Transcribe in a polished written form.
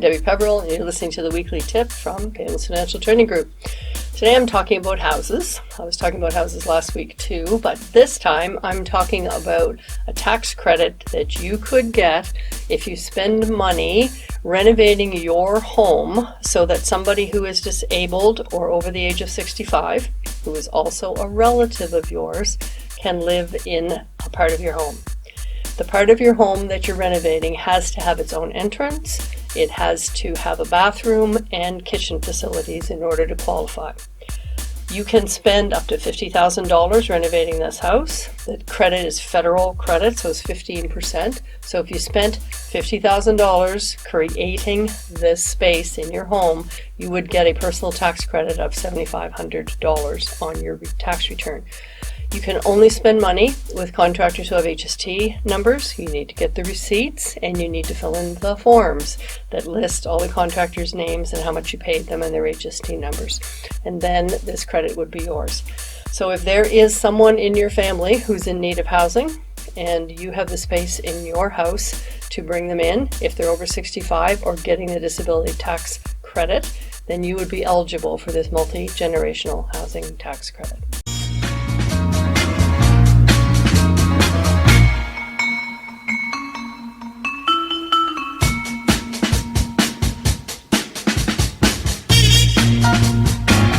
Debi Peverill, and you're listening to the weekly tip from Peverill Financial Training Group. Today I'm talking about houses. I was talking about houses last week too, but this time I'm talking about a tax credit that you could get if you spend money renovating your home so that somebody who is disabled or over the age of 65, who is also a relative of yours, can live in a part of your home. The part of your home that you're renovating has to have its own entrance. It has to have a bathroom and kitchen facilities in order to qualify. You can spend up to $50,000 renovating this house. The credit is federal credit, so it's 15%. So if you spent $50,000 creating this space in your home, you would get a personal tax credit of $7,500 on your tax return. You can only spend money with contractors who have HST numbers. You need to get the receipts and you need to fill in the forms that list all the contractors' names and how much you paid them and their HST numbers. And then this credit would be yours. So if there is someone in your family who's in need of housing and you have the space in your house to bring them in, if they're over 65 or getting the disability tax credit, then you would be eligible for this multi-generational housing tax credit.